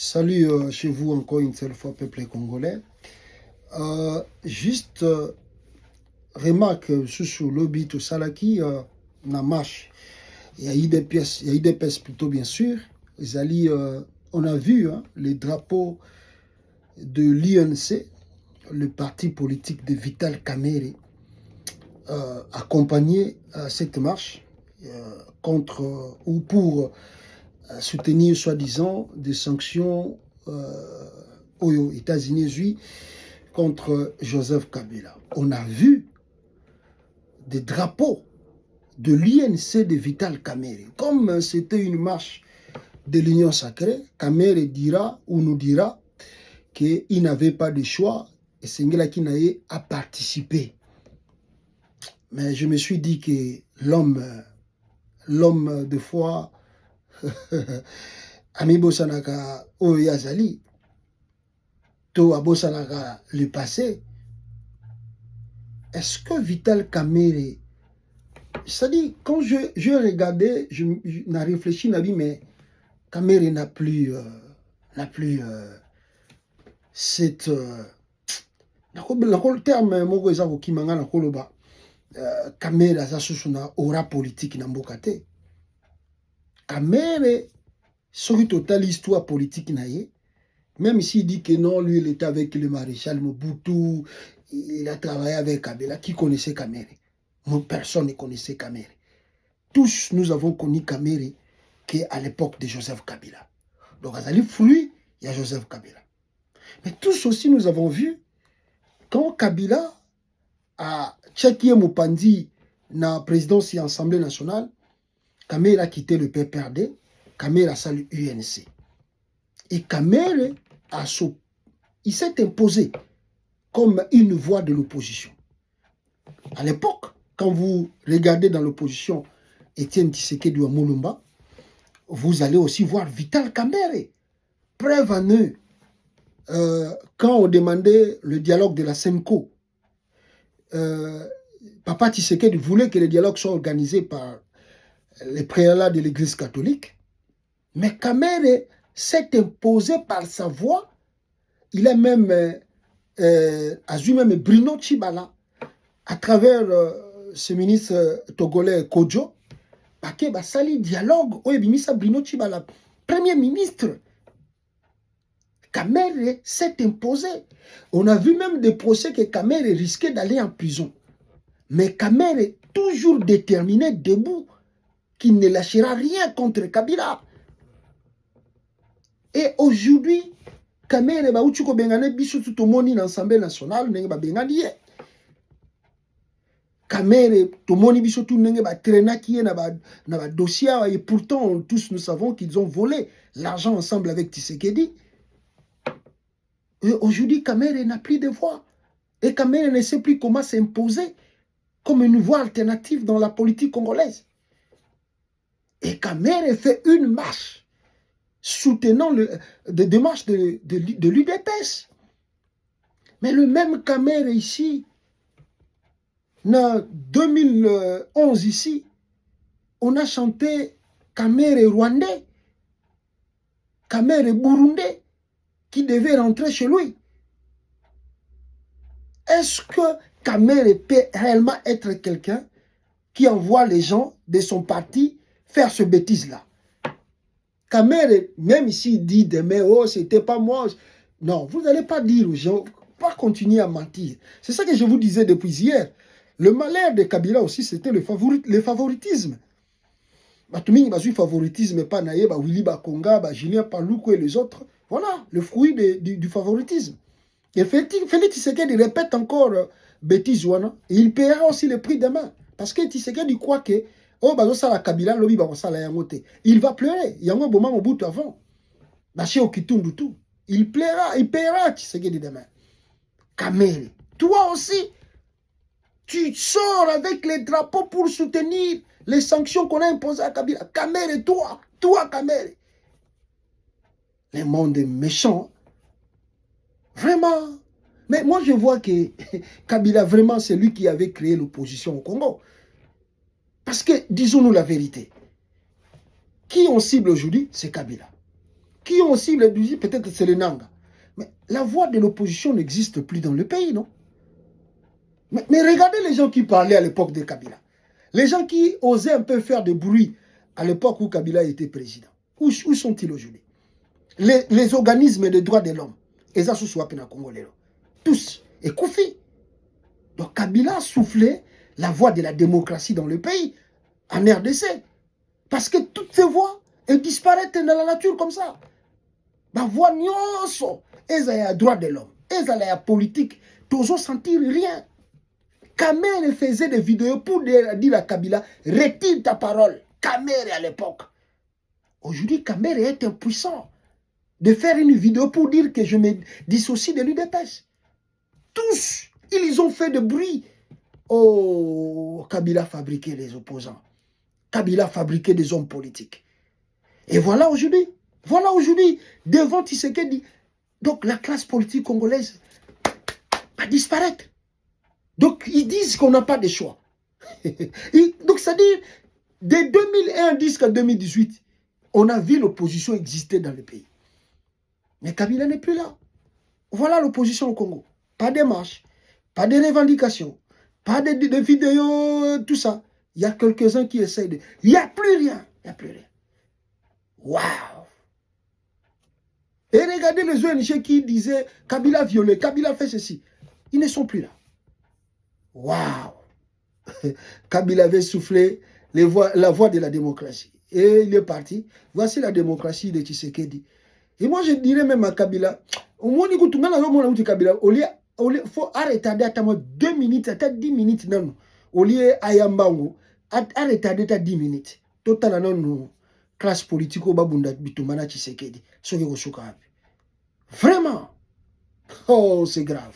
Salut chez vous encore une seule fois, peuple congolais. Juste remarque sur le bit Salaki, na marche. Il y a eu des pièces plutôt bien sûr. On a vu les drapeaux de l'INC, le parti politique de Vital Kamerhe, accompagner cette marche contre ou pour soutenir soi-disant des sanctions aux États-Unis contre Joseph Kabila. On a vu des drapeaux de l'INC de Vital Kamerhe. Comme c'était une marche de l'Union sacrée, Kamerhe dira ou nous dira qu'il n'avait pas de choix et Sengela Kinaye a participé. Mais je me suis dit que l'homme de foi, Ami Bosanaka Oyazali, To Abosanaka le passé, est-ce que Vital Kamerhe, c'est-à-dire, quand je regardais, je réfléchi, je dit, mais Kamerhe n'a plus cette... le terme, moko eza kokimanga na koloba, Kamerhe aza susu na aura politique na mboka te. Kamerhe, soki total histoire politique na ye, même s'il dit que non, lui, il était avec le maréchal Mobutu, il a travaillé avec Kabila. Qui connaissait Kamerhe? Personne ne connaissait Kamerhe. Tous, nous avons connu Kamerhe qu'à l'époque de Joseph Kabila. Donc, Azali Flui, il y a Joseph Kabila. Mais tous aussi, nous avons vu, quand Kabila a tchecké Mopandi dans la présidence et l'Assemblée nationale, Kamerhe a quitté le PPRD, Kamerhe a salué l'UNC. Et Kamerhe il s'est imposé comme une voix de l'opposition. À l'époque, quand vous regardez dans l'opposition Étienne Tshisekedi ou Moulumba, vous allez aussi voir Vital Kamerhe. Preuve en eux, quand on demandait le dialogue de la SEMCO, Papa Tshisekedi voulait que le dialogue soit organisé par les prélats de l'Église catholique, mais Kamerhe s'est imposé par sa voix. Il a même Azu même Bruno Tshibala à travers ce ministre togolais Kodjo, parce que sali dialogue au ebimisa Bruno Tshibala, premier ministre. Kamerhe s'est imposé. On a vu même des procès que Kamerhe risquait d'aller en prison. Mais Kamerhe toujours déterminé, debout, qu'il ne lâchera rien contre Kabila. Et aujourd'hui, Kamerhe ba uchuko bengane biso tout moni dans l'Assemblée nationale nenge ba bengani ye. Kamerhe to moni biso tout nenge ba trenaki ye na ba dossier et pourtant tous nous savons qu'ils ont volé l'argent ensemble avec Tshisekedi. Et aujourd'hui Kamerhe n'a plus de voix et Kamerhe ne sait plus comment s'imposer comme une voix alternative dans la politique congolaise. Et Kamerhe fait une marche soutenant des démarches de l'UDPS. Mais le même Kamerhe ici, en 2011 ici, on a chanté Kamerhe rwandais, Kamerhe burundais, qui devait rentrer chez lui. Est-ce que Kamerhe peut réellement être quelqu'un qui envoie les gens de son parti faire ce bêtise-là? Kamerhe, même ici, dit demain, oh, c'était pas moi. Non, vous n'allez pas dire aux gens, pas continuer à mentir. C'est ça que je vous disais depuis hier. Le malheur de Kabila aussi, c'était le favoritisme. Batumini bazu favoritisme, pas naïe, Willy Bakonga, Julien Paloukou et les autres. Voilà, le fruit du favoritisme. Et Félix Tshisekedi répète encore bêtise, et il paiera aussi le prix demain. Parce que Tshisekedi croit que oh, la Kabila, lobi la yangote. Il va pleurer. Il y a un moment au bout avant. Il paiera Tshisekedi demain. Kamerhe, toi aussi, tu sors avec les drapeaux pour soutenir les sanctions qu'on a imposées à Kabila. Kamerhe, toi Kamerhe. Le monde est méchant. Vraiment. Mais moi, je vois que Kabila, vraiment, c'est lui qui avait créé l'opposition au Congo. Parce que, disons-nous la vérité, qui on cible aujourd'hui, c'est Kabila. qui ont aussi le douzi, peut-être c'est le Nanga. Mais la voix de l'opposition n'existe plus dans le pays, non? Mais regardez les gens qui parlaient à l'époque de Kabila. Les gens qui osaient un peu faire de bruit à l'époque où Kabila était président. Où sont-ils aujourd'hui? Les organismes de droits de l'homme, et ça, Congolais, tous, et Koufi. Donc Kabila a soufflé la voix de la démocratie dans le pays, en RDC. Parce que toutes ces voix, elles disparaissent dans la nature comme ça. La voix nyonso, elles ont droit de l'homme, elles ont la politique, tous sentir rien. Kamer faisait des vidéos pour dire à Kabila, retire ta parole. Kamer à l'époque. Aujourd'hui, Kamer est impuissant de faire une vidéo pour dire que je me dissocie de l'UDPS. Tous, ils ont fait de bruit. Oh, Kabila fabriquait les opposants. Kabila fabriquait des hommes politiques. Et voilà aujourd'hui, devant Tshisekedi, donc la classe politique congolaise va disparaître. Donc ils disent qu'on n'a pas de choix. Donc c'est-à-dire, de 2001 jusqu'à 2018, on a vu l'opposition exister dans le pays. Mais Kabila n'est plus là. Voilà l'opposition au Congo. Pas de marches, pas de revendications, pas de vidéos, tout ça. Il y a quelques-uns qui essayent de... Il n'y a plus rien. Il n'y a plus rien. Waouh! Et regardez les ONG qui disaient Kabila violé, Kabila fait ceci. Ils ne sont plus là. Waouh! Kabila avait soufflé la voix de la démocratie. Et il est parti. Voici la démocratie de Tshisekedi. Et moi, je dirais même à Kabila, au moins, il faut arrêter à 2 minutes, à 10 minutes. Non. Au lieu Ayambango, arrêter à 10 minutes. Total, non, classe politique, au Babunda, Bitumana Tshisekedi. Vraiment. Oh, c'est grave.